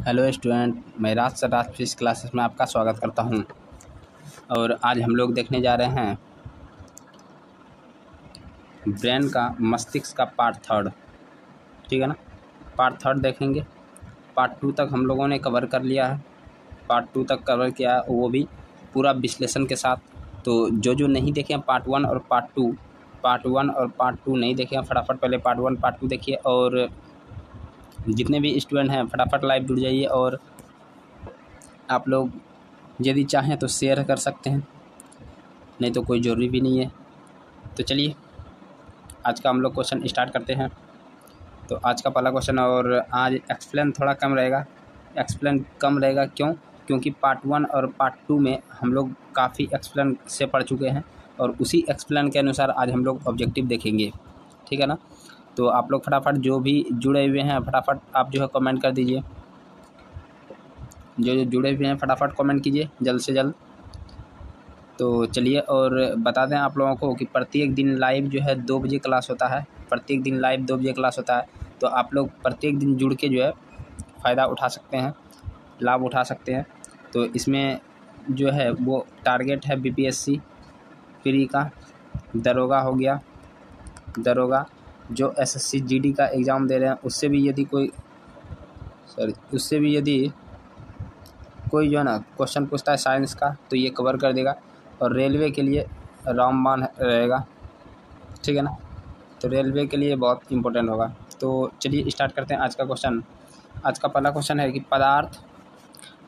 Hello student, मैं राज sir राज physics classes में आपका स्वागत करता हूं। और आज हम लोग देखने जा रहे हैं ब्रेन का मस्तिष्क का पार्ट थर्ड। ठीक है ना। पार्ट थर्ड देखेंगे। पार्ट टू तक हम लोगों ने कवर कर लिया है। पार्ट टू तक कवर किया है, वो भी पूरा विश्लेषण के साथ। तो जो नहीं देखे हैं पार्ट वन और पार्ट टू नहीं देखे हैं, फटाफट पहले पार्ट वन पार्ट टू देखिए। और जितने भी स्टूडेंट हैं फटाफट लाइव जुड़ जाइए। और आप लोग यदि चाहें तो शेयर कर सकते हैं, नहीं तो कोई ज़रूरी भी नहीं है। तो चलिए आज का हम लोग क्वेश्चन स्टार्ट करते हैं। तो आज का पहला क्वेश्चन, और आज एक्सप्लेन थोड़ा कम रहेगा। क्यों? क्योंकि पार्ट वन और पार्ट टू में हम लोग काफ़ी एक्सप्लेन से पढ़ चुके हैं, और उसी एक्सप्लेन के अनुसार आज हम लोग ऑब्जेक्टिव देखेंगे। ठीक है ना। तो आप लोग फटाफट जो भी जुड़े हुए हैं फटाफट आप जो है कमेंट कर दीजिए। जो जुड़े हुए हैं फटाफट कमेंट कीजिए जल्द से जल्द। तो चलिए, और बता दें आप लोगों को कि प्रत्येक दिन लाइव जो है 2 बजे क्लास होता है। प्रत्येक दिन लाइव 2 बजे क्लास होता है। तो आप लोग प्रत्येक दिन जुड़ के जो है फ़ायदा उठा सकते हैं, लाभ उठा सकते हैं। तो इसमें जो है वो टारगेट है बीपीएससी प्री का, दरोगा हो गया, दरोगा जो एसएससी जीडी का एग्ज़ाम दे रहे हैं उससे भी यदि कोई जो है ना क्वेश्चन पूछता है साइंस का तो ये कवर कर देगा। और रेलवे के लिए रामबाण रहेगा। ठीक है ना। तो रेलवे के लिए बहुत इंपॉर्टेंट होगा। तो चलिए स्टार्ट करते हैं आज का क्वेश्चन। आज का पहला क्वेश्चन है कि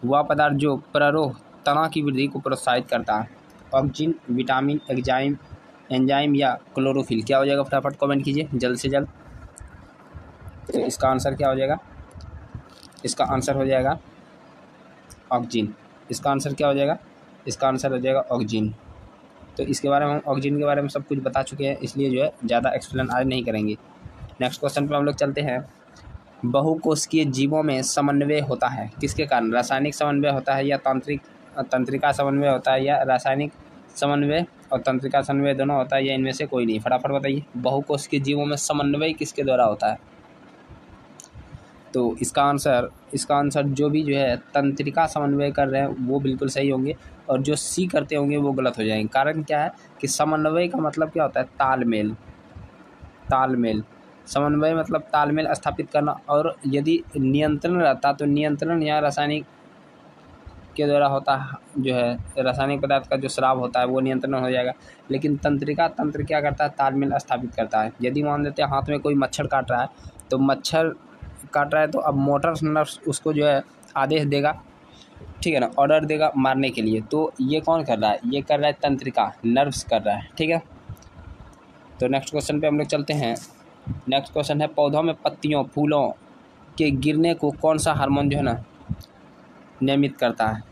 वह पदार्थ जो प्ररोह तना की वृद्धि को प्रोत्साहित करता है, ऑक्सीजन, विटामिन, एंजाइम या क्लोरोफिल, क्या हो जाएगा? फटाफट कमेंट कीजिए जल्द से जल्द। तो इसका आंसर क्या हो जाएगा? इसका आंसर हो जाएगा ऑक्सीजन। इसका आंसर क्या हो जाएगा? इसका आंसर हो जाएगा ऑक्सीजन। तो इसके बारे में हम ऑक्सीजन के बारे में सब कुछ बता चुके हैं, इसलिए जो है ज़्यादा एक्सप्लेन आज नहीं करेंगे। नेक्स्ट क्वेश्चन पर हम लोग चलते हैं। बहुकोशिकीय जीवों में समन्वय होता है किसके कारण? रासायनिक समन्वय होता है या तंत्रिका समन्वय होता है, या रासायनिक समन्वय और तंत्रिका समन्वय दोनों होता है, या इनमें से कोई नहीं? फटाफट बताइए। बहुकोशिकीय जीवों में समन्वय किसके द्वारा होता है? तो इसका आंसर जो भी जो है तंत्रिका समन्वय कर रहे हैं वो बिल्कुल सही होंगे, और जो सी करते होंगे वो गलत हो जाएंगे। कारण क्या है कि समन्वय का मतलब क्या होता है? तालमेल। समन्वय मतलब तालमेल स्थापित करना। और यदि नियंत्रण रहता तो नियंत्रण या रासायनिक के द्वारा होता है, जो है रासायनिक पदार्थ का जो स्राव होता है वो नियंत्रण हो जाएगा। लेकिन तंत्र क्या करता है? तालमेल स्थापित करता है। यदि मान लेते हैं हाथ में कोई मच्छर काट रहा है, तो मच्छर काट रहा है तो अब मोटर नर्व्स उसको जो है आदेश देगा, ठीक है ना, ऑर्डर देगा मारने के लिए। तो ये कौन कर रहा है? ये कर रहा है तंत्रिका, नर्व्स कर रहा है। ठीक है। तो नेक्स्ट क्वेश्चन पे हम लोग चलते हैं। नेक्स्ट क्वेश्चन है, पौधों में पत्तियों फूलों के गिरने को कौन सा हार्मोन जो है ना नियमित करता है?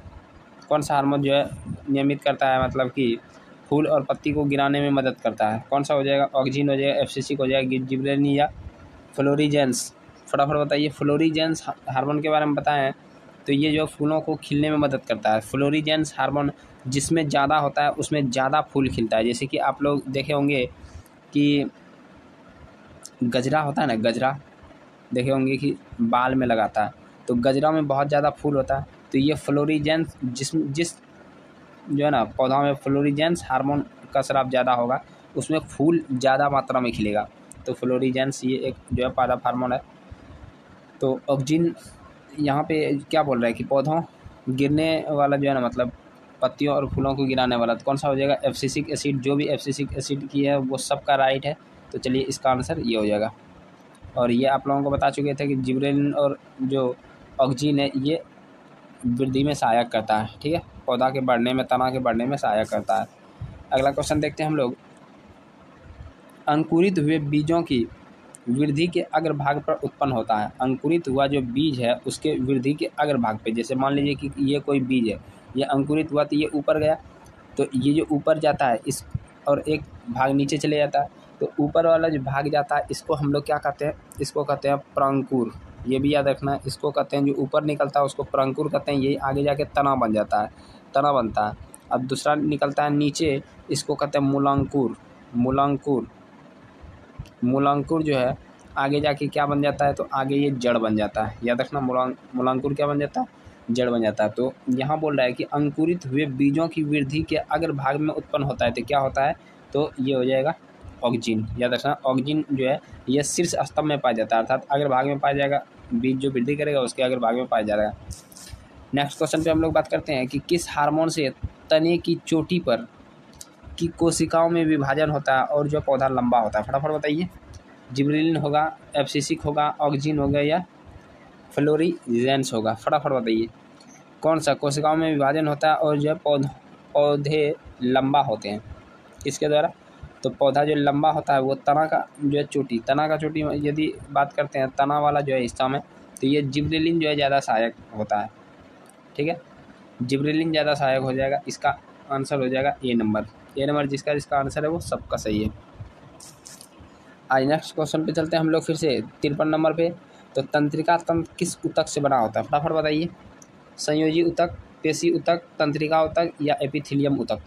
कौन सा हार्मोन जो है नियमित करता है, मतलब कि फूल और पत्ती को गिराने में मदद करता है? कौन सा हो जाएगा? ऑक्सीन हो जाएगा, एफसीसी हो जाएगा, जिबरेलिन या फ्लोरीजेंस? फटाफट बताइए। फ्लोरीजेंस हार्मोन के बारे में बताएं तो ये जो फूलों को खिलने में मदद करता है। फ्लोरीजेंस हार्मोन जिसमें ज़्यादा होता है उसमें ज़्यादा फूल खिलता है। जैसे कि आप लोग देखे होंगे कि गजरा होता है ना, गजरा देखे होंगे कि बाल में लगाता है, तो गजरा में बहुत ज़्यादा फूल होता है। तो ये फ्लोरीजेंस जिस जो है ना पौधा में फ्लोरीजेंस हार्मोन का स्राव ज़्यादा होगा उसमें फूल ज़्यादा मात्रा में खिलेगा। तो फ्लोरीजेंस ये एक जो है पादप हार्मोन है। तो ऑक्सीजन यहाँ पे क्या बोल रहा है कि पौधों गिरने वाला जो है ना, मतलब पत्तियों और फूलों को गिराने वाला, तो कौन सा हो जाएगा? Abscisic acid. जो भी एब्सिसिक एसिड की है वो सबका राइट है। तो चलिए इसका आंसर ये हो जाएगा। और ये आप लोगों को बता चुके थे कि जिबरेलिन और जो ऑक्सीजन है ये वृद्धि में सहायक करता है। ठीक है, पौधा के बढ़ने में, तना के बढ़ने में सहायक करता है। अगला क्वेश्चन देखते हैं हम लोग। अंकुरित हुए बीजों की वृद्धि के अग्रभाग पर उत्पन्न होता है। अंकुरित हुआ जो बीज है उसके वृद्धि के अग्रभाग पे, जैसे मान लीजिए कि ये कोई बीज है, ये अंकुरित हुआ तो ये ऊपर गया, तो ये जो ऊपर जाता है इस और एक भाग नीचे चले जाता है, तो ऊपर वाला जो भाग जाता है इसको हम लोग क्या कहते हैं? इसको कहते हैं प्रंकुर। ये भी याद रखना है, इसको कहते हैं जो ऊपर निकलता है उसको प्रंकुर कहते हैं। यही आगे जाके तना बन जाता है, तना बनता है। अब दूसरा निकलता है नीचे, इसको कहते हैं मूलांकुर। मूलांकुर जो है आगे जाके क्या बन जाता है, तो आगे ये जड़ बन जाता है। याद रखना, मूलांकुर क्या बन जाता है, जड़ बन जाता है। तो यहाँ बोल रहा है कि अंकुरित हुए बीजों की वृद्धि के अगर भाग में उत्पन्न होता है तो क्या होता है, तो ये हो जाएगा ऑक्जिन। याद रखना, ऑक्जिन जो है ये शीर्ष स्तंभ में पाया जाता है, अर्थात अगर भाग में पाया जाएगा, बीज जो वृद्धि करेगा उसके अगर भाग में पाया जाएगा। नेक्स्ट क्वेश्चन पे हम लोग बात करते हैं कि किस हार्मोन से तने की चोटी पर की कोशिकाओं में विभाजन होता है और जो पौधा लंबा होता है, फटाफट बताइए। जिबरेलिन होगा, एब्सिसिक होगा, ऑक्जिन होगा या फ्लोरीजेंस होगा, फटाफट बताइए। कौन सा कोशिकाओं में विभाजन होता है और जो पौधे लंबा होते हैं, किसके द्वारा, तो पौधा जो लंबा होता है वो तना का जो है चोटी, तना का चोटी यदि बात करते हैं तना वाला जो है हिस्सा में, तो ये जिबरेलिन जो है ज़्यादा सहायक होता है। ठीक है, जिबरेलिन ज़्यादा सहायक हो जाएगा। इसका आंसर हो जाएगा ए नंबर। ए नंबर जिसका आंसर है वो सबका सही है। आज नेक्स्ट क्वेश्चन पे चलते हैं हम लोग फिर से 53 नंबर पे। तो तंत्रिका तंत्र किस ऊतक से बना होता है, फटाफट बताइए। संयोजी ऊतक, पेशी ऊतक, तंत्रिका ऊतक या एपिथेलियम ऊतक,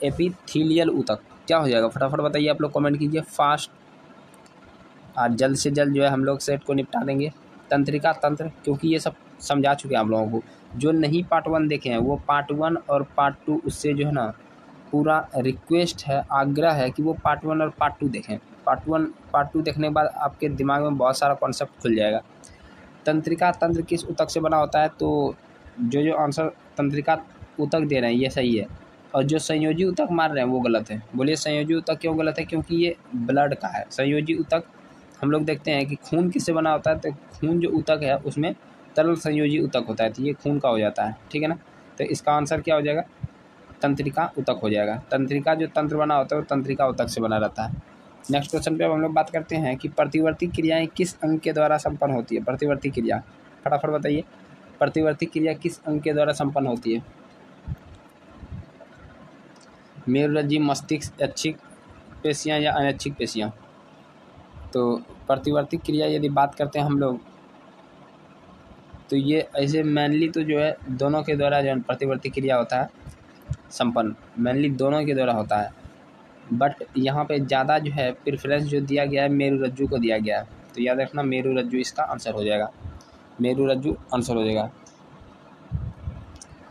एपिथेलियल ऊतक क्या हो जाएगा, फटाफट बताइए। आप लोग कमेंट कीजिए फास्ट, आज जल्द से जल्द जो है हम लोग सेट को निपटा देंगे। तंत्रिका तंत्र, क्योंकि ये सब समझा चुके हैं आप लोगों को। जो नहीं पार्ट 1 देखे हैं वो पार्ट 1 और पार्ट 2 उससे जो है ना पूरा रिक्वेस्ट है, आग्रह है कि वो पार्ट 1 और पार्ट 2 देखें। पार्ट 1 पार्ट 2 देखने के बाद आपके दिमाग में बहुत सारा कॉन्सेप्ट खुल जाएगा। तंत्रिका तंत्र किस ऊतक से बना होता है, तो जो आंसर तंत्रिका ऊतक दे रहे हैं ये सही है, और जो संयोजी ऊतक मार रहे हैं वो गलत है। बोलिए संयोजी ऊतक क्यों गलत है, क्योंकि ये ब्लड का है। संयोजी ऊतक हम लोग देखते हैं कि खून किससे बना होता है, तो खून जो ऊतक है उसमें तरल संयोजी ऊतक होता है, तो ये खून का हो जाता है। ठीक है ना, तो इसका आंसर क्या हो जाएगा, तंत्रिका ऊतक हो जाएगा। तंत्रिका जो तंत्र बना होता है वो तंत्रिका ऊतक से बना रहता है। नेक्स्ट क्वेश्चन पे अब हम लोग बात करते हैं कि प्रतिवर्ती क्रियाएं किस अंग के द्वारा संपन्न होती है। प्रतिवर्ती क्रिया, फटाफट बताइए। प्रतिवर्ती क्रिया किस अंग के द्वारा संपन्न होती है, मेरुरज्जु, मस्तिष्क, ऐच्छिक पेशियां या अनैच्छिक पेशियां। तो प्रतिवर्ती क्रिया यदि बात करते हैं हम लोग, तो ये ऐसे मेनली तो जो है दोनों के द्वारा जो प्रतिवर्ती क्रिया होता है संपन्न, मेनली दोनों के द्वारा होता है। बट यहाँ पे ज़्यादा जो है प्रेफरेंस जो दिया गया है मेरुरज्जु को दिया गया है, तो याद रखना मेरुरज्जु इसका आंसर हो जाएगा, मेरुरज्जु आंसर हो जाएगा।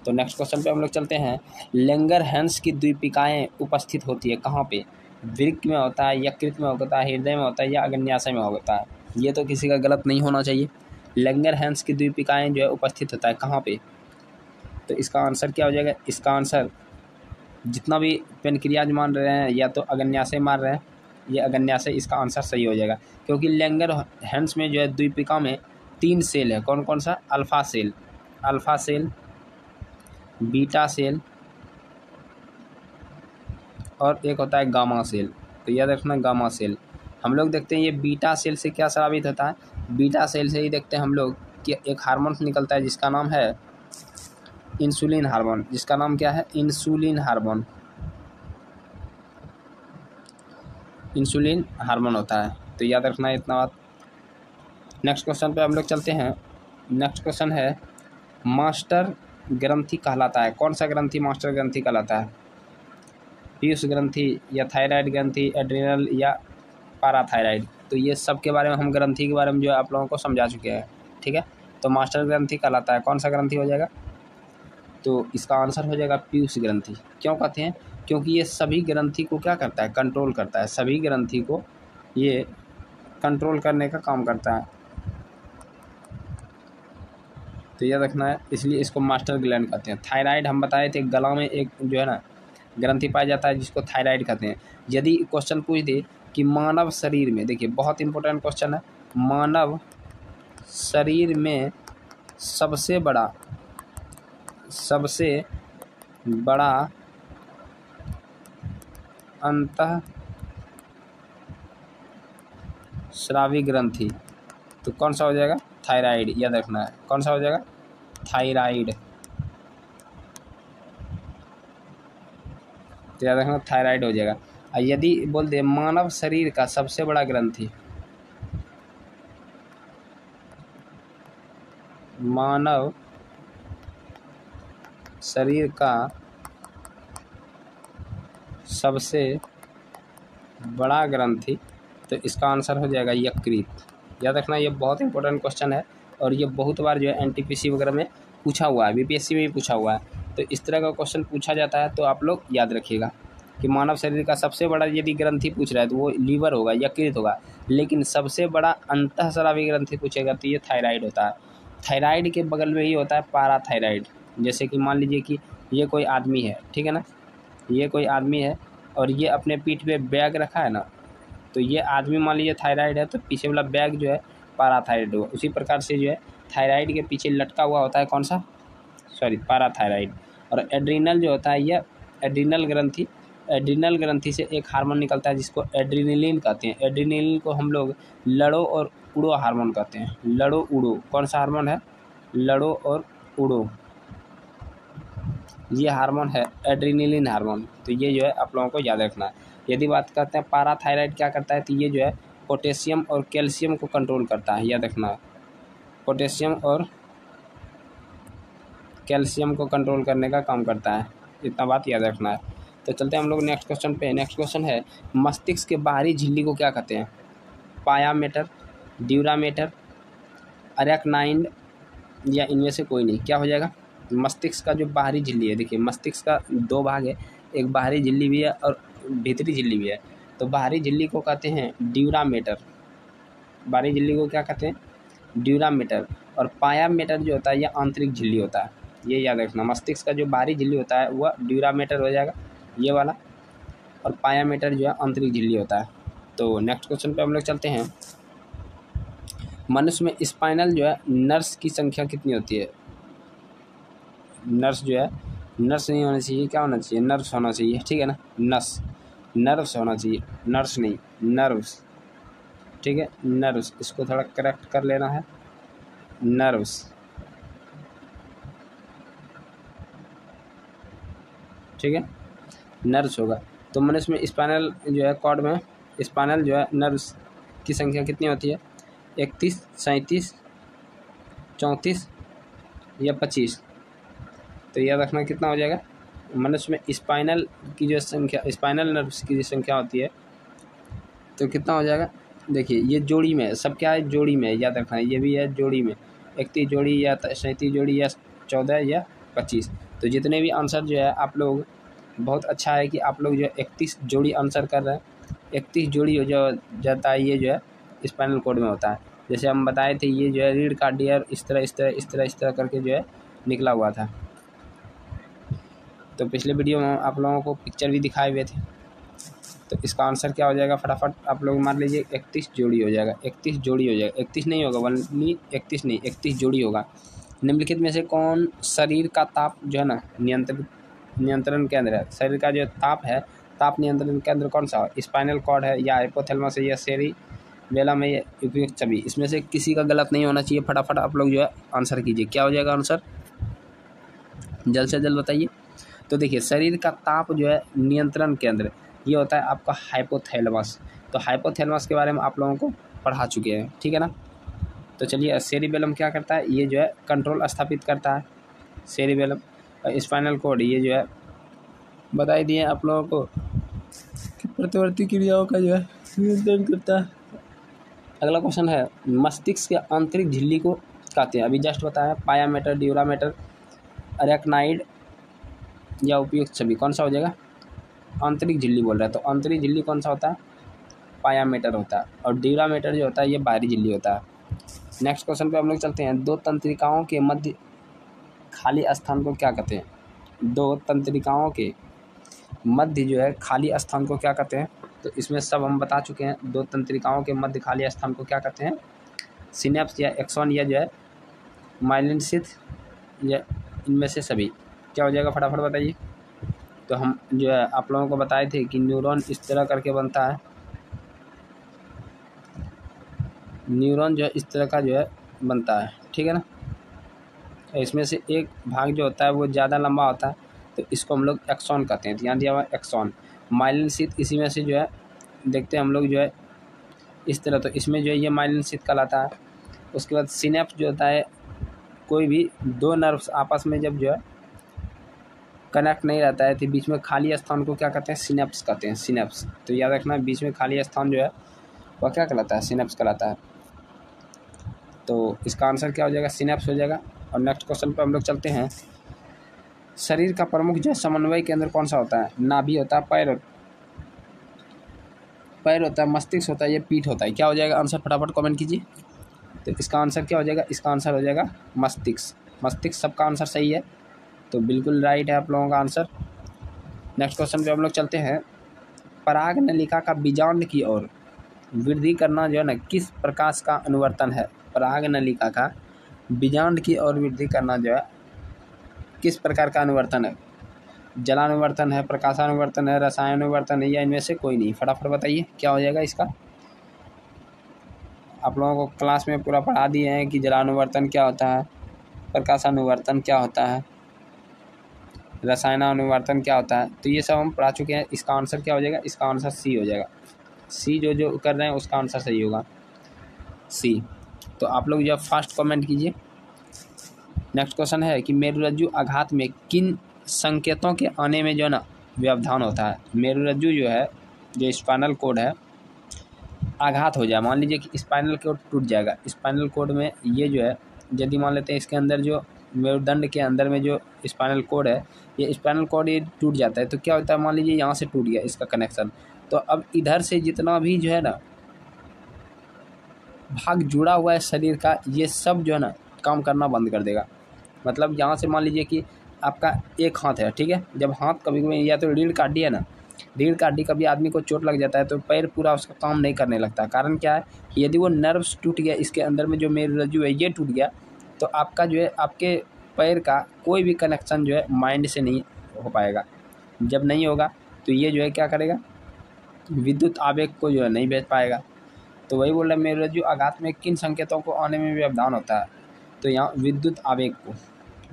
तो नेक्स्ट क्वेश्चन पे हम लोग चलते हैं। लैंगरहैंस की द्वीपिकाएँ उपस्थित होती है कहाँ पे, वृक्क में होता है, यकृत में होता है, हृदय में होता है या अग्न्याशय में होता है। ये तो किसी का गलत नहीं होना चाहिए। लैंगरहैंस की द्वीपिकाएँ जो है उपस्थित होता है कहाँ पे, तो इसका आंसर क्या हो जाएगा, इसका आंसर जितना भी पेनक्रियाज मान रहे हैं या तो अग्न्याशय मार रहे हैं, ये अग्न्याशय इसका आंसर सही हो जाएगा। क्योंकि लैंगरहैंस में जो है द्वीपिका में 3 सेल है, कौन कौन सा, अल्फा सेल, बीटा सेल और एक होता है गामा सेल। तो याद रखना गामा सेल। हम लोग देखते हैं ये बीटा सेल से क्या साबित होता है, बीटा सेल से ही देखते हैं हम लोग कि एक हार्मोन निकलता है जिसका नाम है इंसुलिन हार्मोन। जिसका नाम क्या है, इंसुलिन हार्मोन, इंसुलिन हार्मोन होता है। तो याद रखना इतना बात। नेक्स्ट क्वेश्चन पे हम लोग चलते हैं। नेक्स्ट क्वेश्चन है मास्टर ग्रंथि कहलाता है, कौन सा ग्रंथि मास्टर ग्रंथि कहलाता है, पीयूष ग्रंथि या थायराइड ग्रंथि, एड्रिनल या पैराथायराइड। तो ये सब के बारे में हम ग्रंथि के बारे में जो है आप लोगों को समझा चुके हैं। ठीक है, तो मास्टर ग्रंथि कहलाता है, कौन सा ग्रंथि हो जाएगा, तो इसका आंसर हो जाएगा पीयूष ग्रंथि। क्यों कहते हैं, क्योंकि ये सभी ग्रंथि को क्या करता है, कंट्रोल करता है, सभी ग्रंथि को ये कंट्रोल करने का काम करता है। तो यह रखना है, इसलिए इसको मास्टर ग्लैंड कहते हैं। थायराइड हम बताए थे, गला में एक जो है ना ग्रंथि पाया जाता है जिसको थायराइड कहते हैं। यदि क्वेश्चन पूछ दे कि मानव शरीर में, देखिए बहुत इंपॉर्टेंट क्वेश्चन है, मानव शरीर में सबसे बड़ा अंतःस्रावी ग्रंथि, तो कौन सा हो जाएगा, थायराइड। याद रखना है कौन सा हो जाएगा, थायराइड। तो याद रखना थायराइड हो जाएगा। यदि बोल दे मानव शरीर का सबसे बड़ा ग्रंथि, मानव शरीर का सबसे बड़ा ग्रंथि, तो इसका आंसर हो जाएगा यकृत। याद रखना, ये बहुत इंपॉर्टेंट क्वेश्चन है और ये बहुत बार जो है एनटीपीसी वगैरह में पूछा हुआ है, बीपीएससी में भी पूछा हुआ है। तो इस तरह का क्वेश्चन पूछा जाता है तो आप लोग याद रखिएगा कि मानव शरीर का सबसे बड़ा यदि ग्रंथि पूछ रहा है तो वो लीवर होगा, यकृत होगा। लेकिन सबसे बड़ा अंतःस्रावी ग्रंथि पूछेगा तो ये थायराइड होता है। थायराइड के बगल में ही होता है पाराथायराइड। जैसे कि मान लीजिए कि ये कोई आदमी है, ठीक है ना, ये कोई आदमी है और ये अपने पीठ पे बैग रखा है ना, तो ये आदमी मान लीजिए थायराइड है तो पीछे वाला बैग जो है पाराथायराइड होगा। उसी प्रकार से जो है थायराइड के पीछे लटका हुआ होता है कौन सा, पाराथायराइड। और एड्रीनल जो होता है ये एड्रीनल ग्रंथि से एक हार्मोन निकलता है जिसको एड्रीनलिन कहते हैं। एड्रीनलिन को हम लोग लड़ो और उड़ो हार्मोन कहते हैं। लड़ो उड़ो कौन सा हार्मोन है, लड़ो और उड़ो, ये हार्मोन है एड्रीनलिन हार्मोन। तो ये जो है आप लोगों को याद रखना है। यदि बात करते हैं पाराथायराइड क्या करता है, तो ये जो है पोटेशियम और कैल्शियम को कंट्रोल करता है। याद रखना, पोटेशियम और कैल्शियम को कंट्रोल करने का काम करता है, इतना बात याद रखना है। तो चलते हैं हम लोग नेक्स्ट क्वेश्चन पे। नेक्स्ट क्वेश्चन है मस्तिष्क के बाहरी झिल्ली को क्या कहते हैं, पायामेटर, ड्यूरामेटर, अरेक्नाइड या इनमें से कोई नहीं। क्या हो जाएगा, मस्तिष्क का जो बाहरी झिल्ली है, देखिए मस्तिष्क का दो भाग है, एक बाहरी झिल्ली भी है और भीतरी झिल्ली भी है। तो बाहरी झिल्ली को कहते हैं ड्यूरामेटर, बाहरी झिल्ली को क्या कहते हैं, ड्यूरामेटर। और पायामेटर जो होता है ये आंतरिक झिल्ली होता है, ये याद रखना। मस्तिष्क का जो बाहरी झिल्ली होता है वह ड्यूरामेटर हो जाएगा, ये वाला, और पायामेटर जो है आंतरिक झिल्ली होता है। तो नेक्स्ट क्वेश्चन पे हम लोग चलते हैं। मनुष्य में स्पाइनल जो है नर्व्स की संख्या कितनी होती है। नर्व्स जो है, नर्व्स नहीं होना चाहिए, क्या होना चाहिए, नर्व्स होना चाहिए, ठीक है ना, नर्व्स होना चाहिए, नर्व्स नहीं, नर्व्स, ठीक है, नर्व्स। इसको थोड़ा करेक्ट कर लेना है, नर्व्स, ठीक है, नर्व्स होगा। तो मनुष्य में स्पाइनल जो है कॉर्ड में स्पाइनल जो है नर्व्स की संख्या कितनी होती है, 31, 37, 34 या 25। तो याद रखना कितना हो जाएगा, मनुष्य में स्पाइनल की जो संख्या, स्पाइनल नर्व्स की जो संख्या होती है तो कितना हो जाएगा। देखिए ये जोड़ी में, सब क्या है, जोड़ी में, याद रखना ये भी है जोड़ी में, 31 जोड़ी या 37 जोड़ी या 14 या 25। तो जितने भी आंसर जो है आप लोग, बहुत अच्छा है कि आप लोग जो 31 जोड़ी आंसर कर रहे हैं। 31 जोड़ी हो जो जाता है ये जो है स्पाइनल कॉर्ड में होता है। जैसे हम बताए थे ये जो है रीढ़ का डियर इस तरह करके जो है निकला हुआ था। तो पिछले वीडियो में आप लोगों को पिक्चर भी दिखाए हुए थे। तो इसका आंसर क्या हो जाएगा, फटाफट आप लोग मान लीजिए 31 जोड़ी हो जाएगा, 31 जोड़ी हो जाएगा, 31 नहीं होगा, 31 नहीं, 31 जोड़ी होगा। निम्नलिखित में से कौन शरीर का ताप जो है ना नियंत्रण केंद्र है, शरीर का जो ताप है, ताप नियंत्रण केंद्र कौन सा है, स्पाइनल कॉर्ड है या हाइपोथैलेमस है या सेरिबेलम है या उपयुक्त छवि। इसमें से किसी का गलत नहीं होना चाहिए। फटाफट आप लोग जो है आंसर कीजिए, क्या हो जाएगा आंसर, जल्द से जल्द बताइए। तो देखिए शरीर का ताप जो है नियंत्रण केंद्र ये होता है आपका हाइपोथैलेमस। तो हाइपोथैलेमस के बारे में आप लोगों को पढ़ा चुके हैं, ठीक है ना। तो चलिए सेरिबेलम क्या करता है, ये जो है कंट्रोल स्थापित करता है, सेरिबेलम। स्पाइनल कॉर्ड ये जो है बता ही दिए आप लोगों को कि प्रतिवर्ती क्रियाओं का जो है नियंत्रण करता है। अगला क्वेश्चन है मस्तिष्क के आंतरिक झिल्ली को कहते हैं, अभी जस्ट बताया, पायामेटर, ड्यूरामेटर, अरेक्नाइड या उपयुक्त छवि। कौन सा हो जाएगा, आंतरिक झिल्ली बोल रहा है। तो आंतरिक झिल्ली कौन सा होता है, पायामेटर होता है, और ड्यूरामेटर जो होता है ये बाहरी झिल्ली होता है। नेक्स्ट क्वेश्चन पे हम लोग चलते हैं। दो तंत्रिकाओं के मध्य खाली स्थान को क्या कहते हैं, दो तंत्रिकाओं के मध्य जो है खाली स्थान को क्या कहते हैं। तो इसमें सब हम बता चुके हैं, दो तंत्रिकाओं के मध्य खाली स्थान को क्या कहते हैं, सिनेप्स या एक्सॉन या जो है माइलिन शीथ या इनमें से सभी। क्या हो जाएगा फटाफट बताइए। तो हम जो है आप लोगों को बताए थे कि न्यूरॉन इस तरह करके बनता है, न्यूरॉन जो है इस तरह का जो है बनता है, ठीक है ना। इसमें से एक भाग जो होता है वो ज़्यादा लंबा होता है, तो इसको हम लोग एक्सॉन कहते हैं। ध्यान दिया हुआ एक्सॉन। माइलिन शीथ इसी में से जो है देखते हैं हम लोग जो है इस तरह, तो इसमें जो है ये माइलिन शीथ कहलाता है। उसके बाद सिनेप्स जो होता है, कोई भी दो नर्व्स आपस में जब जो है कनेक्ट नहीं रहता है तो बीच में खाली स्थान को क्या कहते हैं, सिनेप्स कहते हैं, सिनेप्स। तो याद रखना बीच में खाली स्थान जो है वह क्या कहलाता है? सिनेप्स कहलाता है। तो इसका आंसर क्या हो जाएगा? सिनेप्स हो जाएगा। और नेक्स्ट क्वेश्चन पे हम लोग चलते हैं। शरीर का प्रमुख जो समन्वय केंद्र कौन सा होता है? नाभि होता है, पैर होता है, मस्तिष्क होता है, ये पीठ होता है। क्या हो जाएगा आंसर? फटाफट कमेंट कीजिए। तो इसका आंसर क्या हो जाएगा? इसका आंसर हो जाएगा मस्तिष्क। मस्तिष्क सबका आंसर सही है, तो बिल्कुल राइट है आप लोगों का आंसर। नेक्स्ट क्वेश्चन पे हम लोग चलते हैं। पराग नलिका का बीजांड की ओर वृद्धि करना जो है ना किस प्रकाश का अनुवर्तन है? पराग नलिका का बीजांड की ओर वृद्धि करना जो है किस प्रकार का अनुवर्तन है? जलानुवर्तन है, प्रकाशानुवर्तन है, रसायनानुवर्तन है, या इनमें से कोई नहीं? फटाफट बताइए क्या हो जाएगा इसका। आप लोगों को क्लास में पूरा पढ़ा दिए हैं कि जलानुवर्तन क्या होता है, प्रकाशानुवर्तन क्या होता है, रसायनानुवर्तन क्या होता है, तो ये सब हम पढ़ा चुके हैं। इसका आंसर क्या हो जाएगा? इसका आंसर सी हो जाएगा। सी जो कर रहे हैं उसका आंसर सही होगा, सी। तो आप लोग जब फास्ट कमेंट कीजिए। नेक्स्ट क्वेश्चन है कि मेरुरज्जु आघात में किन संकेतों के आने में जो है ना व्यवधान होता है? मेरुरज्जु जो है, जो स्पाइनल कोड है, आघात हो जाए, मान लीजिए कि स्पाइनल कोड टूट जाएगा। स्पाइनल कोड में ये जो है, यदि मान लेते हैं इसके अंदर जो मेरुदंड के अंदर में जो स्पाइनल कोड है, ये स्पाइनल कोड ये टूट जाता है, तो क्या होता है? मान लीजिए यहाँ से टूट गया इसका कनेक्शन, तो अब इधर से जितना भी जो है ना भाग जुड़ा हुआ है शरीर का, ये सब जो है ना काम करना बंद कर देगा। मतलब यहाँ से मान लीजिए कि आपका एक हाथ है, ठीक है, जब हाथ कभी कभी या तो रीढ़ का हड्डी है ना, रीढ़ का हड्डी कभी आदमी को चोट लग जाता है तो पैर पूरा उसका काम नहीं करने लगता। कारण क्या है? यदि वो नर्व्स टूट गया, इसके अंदर में जो मेरुरज्जु है ये टूट गया, तो आपका जो है आपके पैर का कोई भी कनेक्शन जो है माइंड से नहीं हो पाएगा। जब नहीं होगा तो ये जो है क्या करेगा? विद्युत आवेग को जो है नहीं भेज पाएगा। तो वही बोल रहे हैं मेरुरज्जु आघात में किन संकेतों को आने में व्यवधान होता है? तो यहाँ विद्युत आवेग को,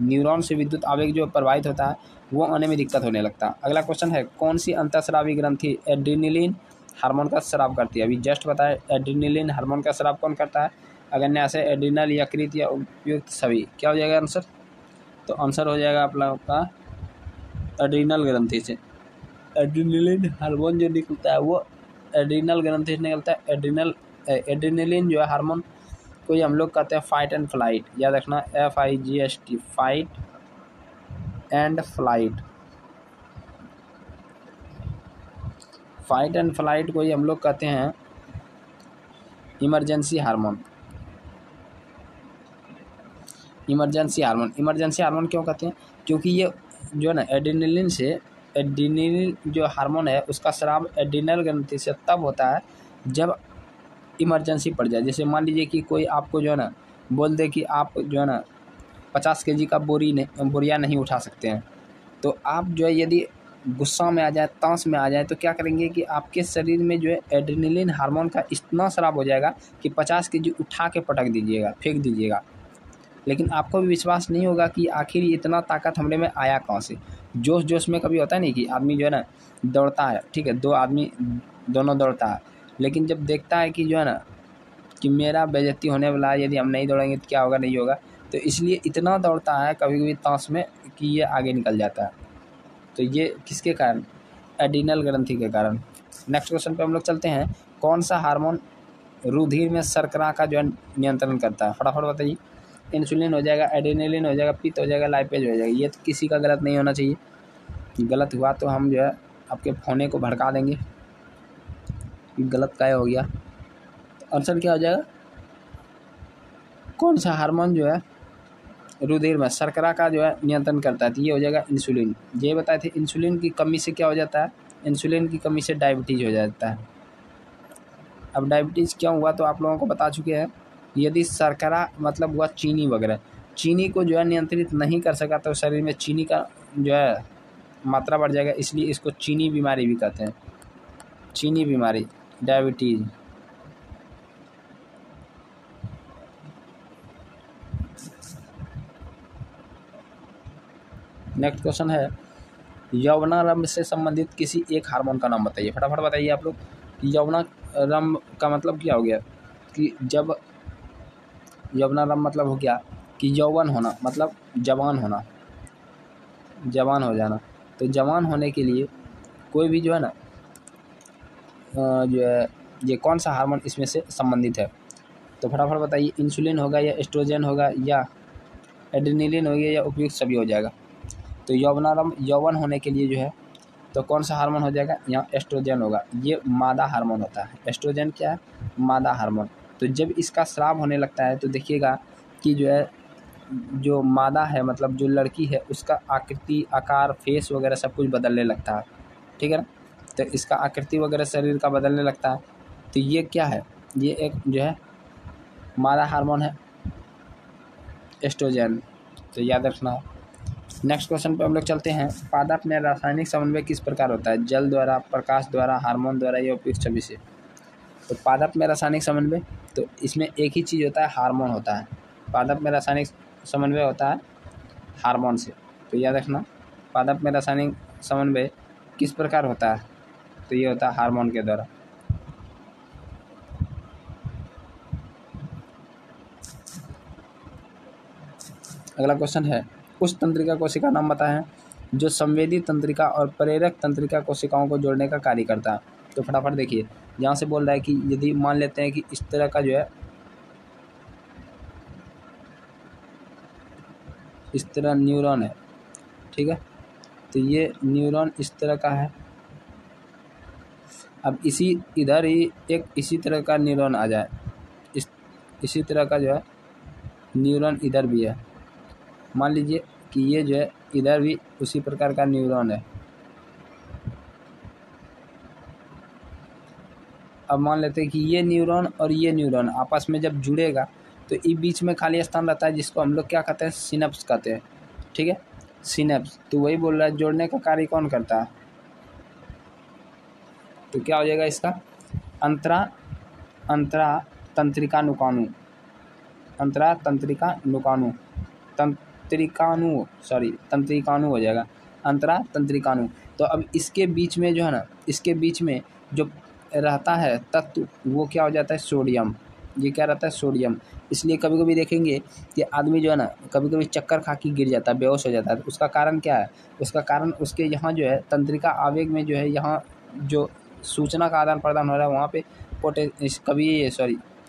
न्यूरॉन से विद्युत आवेग जो प्रवाहित होता है वो आने में दिक्कत होने लगता है। अगला क्वेश्चन है, कौन सी अंतःस्रावी ग्रंथि एड्रेनलिन हार्मोन का स्राव करती है? अभी जस्ट बताया एड्रेनलिन हार्मोन का स्राव कौन करता है? अगर न्यास है एड्रिनल, यकृत या उपयुक्त सभी। क्या हो जाएगा आंसर? तो आंसर हो जाएगा आप लोगों का एड्रिनल ग्रंथि से। एड्रेनलिन हार्मोन जो निकलता है वो एड्रिनल ग्रंथि से निकलता है। एड्रेनलिन जो है हार्मोन को हम लोग कहते हैं फाइट एंड फ्लाइट। याद रखना, FIGHT, fight and flight. Fight and flight को ही हम लोग कहते हैं इमरजेंसी हार्मोन। इमरजेंसी हार्मोन क्यों कहते हैं? क्योंकि ये जो है ना एड्रेनलिन से, एड्रेनलिन जो हार्मोन है उसका स्राव एड्रिनल ग्रंथि से तब होता है जब इमरजेंसी पड़ जाए। जैसे मान लीजिए कि कोई आपको जो है ना बोल दे कि आप जो है ना 50 kg का बोरिया नहीं उठा सकते हैं, तो आप जो है यदि गुस्सा में आ जाए, तांस में आ जाए, तो क्या करेंगे कि आपके शरीर में जो है एड्रेनलिन हार्मोन का इतना स्राव हो जाएगा कि 50 kg उठा के पटक दीजिएगा, फेंक दीजिएगा। लेकिन आपको भी विश्वास नहीं होगा कि आखिर इतना ताकत हमरे में आया कहाँ से। जोश में कभी होता है नहीं कि आदमी जो है ना दौड़ता है, ठीक है, दो आदमी दोनों दौड़ता है, लेकिन जब देखता है कि जो है ना कि मेरा बेइज्जती होने वाला है, यदि हम नहीं दौड़ेंगे तो क्या होगा, नहीं होगा, तो इसलिए इतना दौड़ता है कभी कभी तांस में कि ये आगे निकल जाता है। तो ये किसके कारण? एड्रिनल ग्रंथि के कारण। नेक्स्ट क्वेश्चन पे हम लोग चलते हैं। कौन सा हार्मोन रुधिर में शर्करा का जो है नियंत्रण करता है? फटाफट बताइए। इंसुलिन हो जाएगा, एड्रेनलिन हो जाएगा, पित्त हो जाएगा, लाइपेज हो जाएगा। ये तो किसी का गलत नहीं होना चाहिए। गलत हुआ तो हम जो है आपके फोने को भड़का देंगे, गलत काय हो गया। आंसर क्या हो जाएगा? कौन सा हार्मोन जो है रुधिर में शर्करा का जो है नियंत्रण करता है? तो ये हो जाएगा इंसुलिन। ये बताए थे इंसुलिन की कमी से क्या हो जाता है? इंसुलिन की कमी से डायबिटीज़ हो जाता है। अब डायबिटीज़ क्यों हुआ तो आप लोगों को बता चुके हैं। यदि शर्करा मतलब हुआ चीनी वगैरह, चीनी को जो है नियंत्रित नहीं कर सका तो शरीर में चीनी का जो है मात्रा बढ़ जाएगा, इसलिए इसको चीनी बीमारी भी कहते हैं। चीनी बीमारी, डायबिटीज़। नेक्स्ट क्वेश्चन है, यौवनारंभ से संबंधित किसी एक हार्मोन का नाम बताइए। फटाफट बताइए आप लोग। यौवनारंभ का मतलब क्या हो गया? कि जब यौवनारंभ मतलब हो गया कि यौवन होना, मतलब जवान होना, जवान हो जाना। तो जवान होने के लिए कोई भी जो है ना जो है ये कौन सा हार्मोन इसमें से संबंधित है? तो फटाफट बताइए, इंसुलिन होगा या एस्ट्रोजन होगा या एड्रेनलिन होगी या उपयुक्त सभी हो जाएगा? तो यौवन होने के लिए जो है तो कौन सा हार्मोन हो जाएगा? यहाँ एस्ट्रोजन होगा। ये मादा हार्मोन होता है। एस्ट्रोजन क्या है? मादा हार्मोन। तो जब इसका स्राव होने लगता है तो देखिएगा कि जो है जो मादा है मतलब जो लड़की है उसका आकृति, आकार, फेस वगैरह सब कुछ बदलने लगता है, ठीक है ना। तो इसका आकृति वगैरह शरीर का बदलने लगता है। तो ये क्या है? ये एक जो है मादा हार्मोन है, एस्ट्रोजन। तो याद रखना है। नेक्स्ट क्वेश्चन पे हम लोग चलते हैं। पादप में रासायनिक समन्वय किस प्रकार होता है? जल द्वारा, प्रकाश द्वारा, हार्मोन द्वारा या उपयुक्त सभी से? तो पादप में रासायनिक समन्वय, तो इसमें एक ही चीज़ होता है, हार्मोन होता है। पादप में रासायनिक समन्वय होता है हार्मोन से। तो याद रखना, पादप में रासायनिक समन्वय किस प्रकार होता है? तो ये होता है हार्मोन के द्वारा। अगला क्वेश्चन है, उस तंत्रिका कोशिका नाम बताएं जो संवेदी तंत्रिका और प्रेरक तंत्रिका कोशिकाओं को जोड़ने का कार्य करता है। तो फटाफट देखिए, यहाँ से बोल रहा है कि यदि मान लेते हैं कि इस तरह का जो है, इस तरह न्यूरॉन है, ठीक है। तो ये न्यूरॉन इस तरह का है। अब इधर ही एक इसी तरह का न्यूरॉन आ जाए, इसी तरह का जो है न्यूरॉन इधर भी है। मान लीजिए कि ये जो है इधर भी उसी प्रकार का न्यूरॉन है। अब मान लेते हैं कि ये न्यूरॉन और ये न्यूरॉन आपस में जब जुड़ेगा तो इस बीच में खाली स्थान रहता है जिसको हम लोग क्या कहते हैं? सिनेप्स कहते हैं, ठीक है, सिनेप्स। तो वही बोल रहा है जोड़ने का कार्य कौन करता है? तो क्या हो जाएगा इसका? अंतरा तंत्रिका नुकाणु, अंतरा तंत्रिका नुकाणु, तंत्रिकाणु हो जाएगा, अंतरा तंत्रिकाणु। तो अब इसके बीच में जो है ना, इसके बीच में जो रहता है तत्व वो क्या हो जाता है? सोडियम। ये क्या रहता है? सोडियम। इसलिए कभी कभी देखेंगे कि आदमी जो है ना कभी कभी चक्कर खा के गिर जाता है, बेहोश हो जाता है। तो उसका कारण क्या है? उसका कारण उसके यहाँ जो है तंत्रिका आवेग में जो है यहाँ जो सूचना का आदान प्रदान हो रहा है वहाँ पे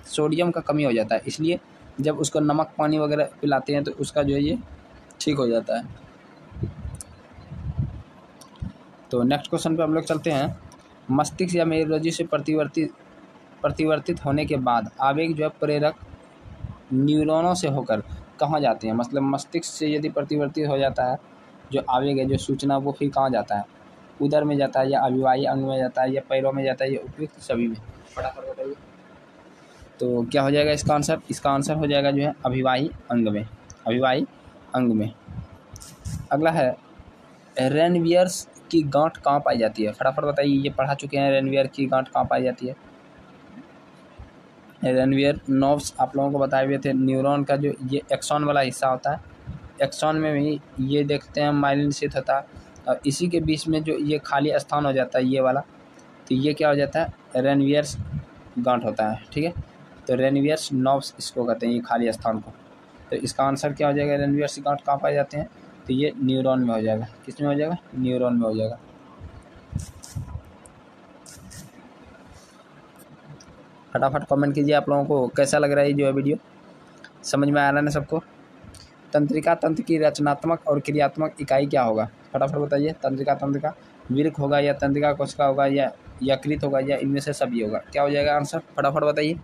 सोडियम का कमी हो जाता है। इसलिए जब उसको नमक पानी वगैरह पिलाते हैं तो उसका जो है ये ठीक हो जाता है। तो नेक्स्ट क्वेश्चन पे हम लोग चलते हैं। मस्तिष्क या मेरुरज्जु से प्रतिवर्तित होने के बाद आवेग जो है प्रेरक न्यूरॉनों से होकर कहाँ जाते हैं? मतलब मस्तिष्क से यदि प्रतिवर्तित हो जाता है जो आवेग है, जो सूचना, वो फिर कहाँ जाता है? उदर में जाता है या अभिवाही अंग में जाता है या पैरों में जाता है या उपयुक्त सभी में? फटाफट बताइए। तो क्या हो जाएगा इसका आंसर? इसका आंसर हो जाएगा जो है अभिवाही अंग में, अभिवाही अंग में। अगला है, रेनवियर्स की गांठ कहाँ पाई जाती है? फटाफट बताइए, ये पढ़ा चुके हैं। रेनवियर की गांठ कहाँ पाई जाती है? रेनवियर नर्व्स आप लोगों को बताए हुए थे। न्यूरॉन का जो ये एक्सॉन वाला हिस्सा होता है, एक्सॉन में भी ये देखते हैं माइलिन स्थित होता है, और इसी के बीच में जो ये खाली स्थान हो जाता है ये वाला, तो ये क्या हो जाता है? रेनवियर्स गांठ होता है, ठीक है। तो रेनवियर्स नर्व्स इसको कहते हैं, ये खाली स्थान को। तो इसका आंसर क्या हो जाएगा? रेनवियर्स गांठ कहाँ पाए जाते हैं? तो ये न्यूरॉन में हो जाएगा। किस में हो जाएगा? न्यूरॉन में हो जाएगा। फटाफट कमेंट कीजिए आप लोगों को कैसा लग रहा है ये जो है वीडियो, समझ में आ रहा है ना सबको? तंत्रिका तंत्र की रचनात्मक और क्रियात्मक इकाई क्या होगा? फटाफट बताइए। तंत्रिका तंत्र का विरक होगा या तंत्रिका कोशिका होगा या यकृत होगा या इनमें से सभी होगा? क्या हो जाएगा आंसर? फटाफट बताइए।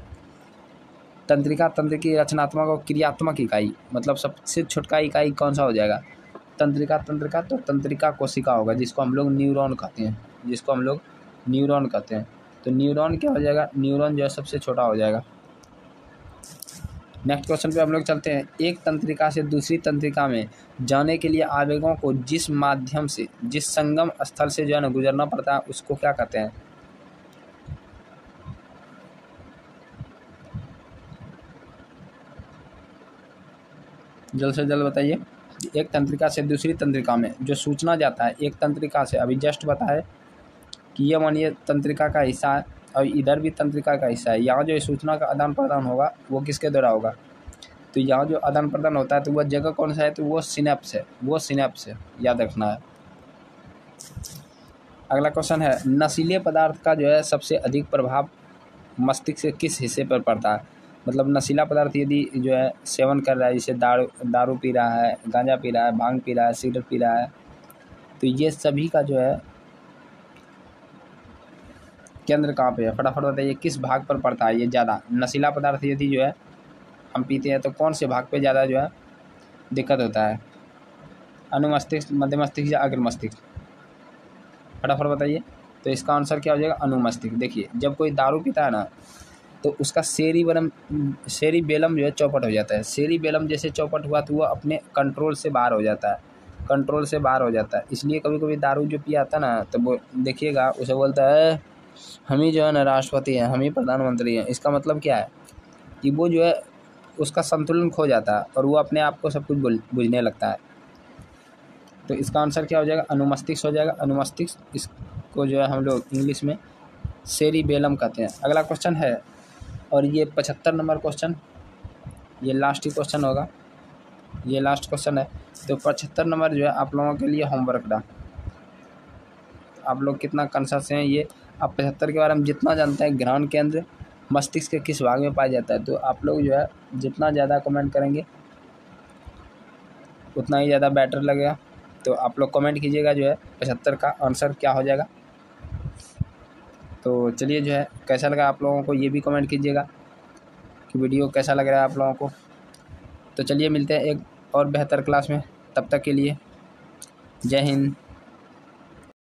तंत्रिका तंत्र की रचनात्मक और क्रियात्मक इकाई मतलब सबसे छोटा इकाई कौन सा हो जाएगा? तंत्रिका तंत्र का तो तंत्रिका कोशिका होगा, जिसको हम लोग न्यूरॉन कहते हैं, जिसको हम लोग न्यूरॉन कहते हैं। तो न्यूरॉन क्या हो जाएगा? न्यूरॉन जो है सबसे छोटा हो जाएगा। नेक्स्ट क्वेश्चन पे हम लोग चलते हैं। एक तंत्रिका से दूसरी तंत्रिका में जाने के लिए आवेगों को जिस माध्यम से, जिस संगम स्थल से जो है ना गुजरना पड़ता है उसको क्या कहते हैं? जल्द से जल्द बताइए। एक तंत्रिका से दूसरी तंत्रिका में जो सूचना जाता है, एक तंत्रिका से, अभी जस्ट बताए कि ये मानिए तंत्रिका का हिस्सा है और इधर भी तंत्रिका का हिस्सा है। यहाँ जो सूचना का आदान प्रदान होगा वो किसके द्वारा होगा? तो यहाँ जो आदान प्रदान होता है तो वह जगह कौन सा है? तो वो सिनेप्स है, वो सिनेप्स है, याद रखना है। अगला क्वेश्चन है, नशीले पदार्थ का जो है सबसे अधिक प्रभाव मस्तिष्क के किस हिस्से पर पड़ता है। मतलब नशीला पदार्थ यदि जो है सेवन कर रहा है, जैसे दारू पी रहा है, गांजा पी रहा है, भांग पी रहा है, सिगरेट पी रहा है, तो ये सभी का जो है केंद्र कहाँ पे है, फटाफट बताइए किस भाग पर पड़ता है ये ज़्यादा। नशीला पदार्थ यदि जो है हम पीते हैं तो कौन से भाग पे ज़्यादा जो है दिक्कत होता है, अनुमस्तिष्क, मध्य मस्तिष्क या अग्र मस्तिष्क, फटाफट बताइए। तो इसका आंसर क्या हो जाएगा, अनुमस्तिष्क। देखिए जब कोई दारू पीता है ना तो उसका सेरिबेलम जो है चौपट हो जाता है। सेरिबेलम जैसे चौपट हुआ तो वह अपने कंट्रोल से बाहर हो जाता है, कंट्रोल से बाहर हो जाता है। इसलिए कभी कभी दारू जो पिया आता ना तो वो देखिएगा उसे बोलता है हम ही जो है ना राष्ट्रपति हैं, हम ही प्रधानमंत्री हैं। इसका मतलब क्या है कि वो जो है उसका संतुलन खो जाता है और वो अपने आप को सब कुछ बुझने लगता है। तो इसका आंसर क्या हो जाएगा, अनुमस्तिष्क हो जाएगा। अनुमस्तिष्क, इसको जो है हम लोग इंग्लिश में सेरिबेलम कहते हैं। अगला क्वेश्चन है और ये 75 नंबर क्वेश्चन, ये लास्ट ही क्वेश्चन होगा, ये लास्ट क्वेश्चन है। तो 75 नंबर जो है आप लोगों के लिए होमवर्क रहा। आप लोग कितना कॉन्शियस हैं ये, आप 75 के बारे में जितना जानते हैं, ग्रहण केंद्र मस्तिष्क के किस भाग में पाया जाता है, तो आप लोग जो है जितना ज़्यादा कमेंट करेंगे उतना ही ज़्यादा बेटर लगेगा। तो आप लोग कमेंट कीजिएगा जो है 75 का आंसर क्या हो जाएगा। तो चलिए जो है कैसा लगा आप लोगों को ये भी कमेंट कीजिएगा कि वीडियो कैसा लग रहा है आप लोगों को। तो चलिए मिलते हैं एक और बेहतर क्लास में, तब तक के लिए जय हिंद।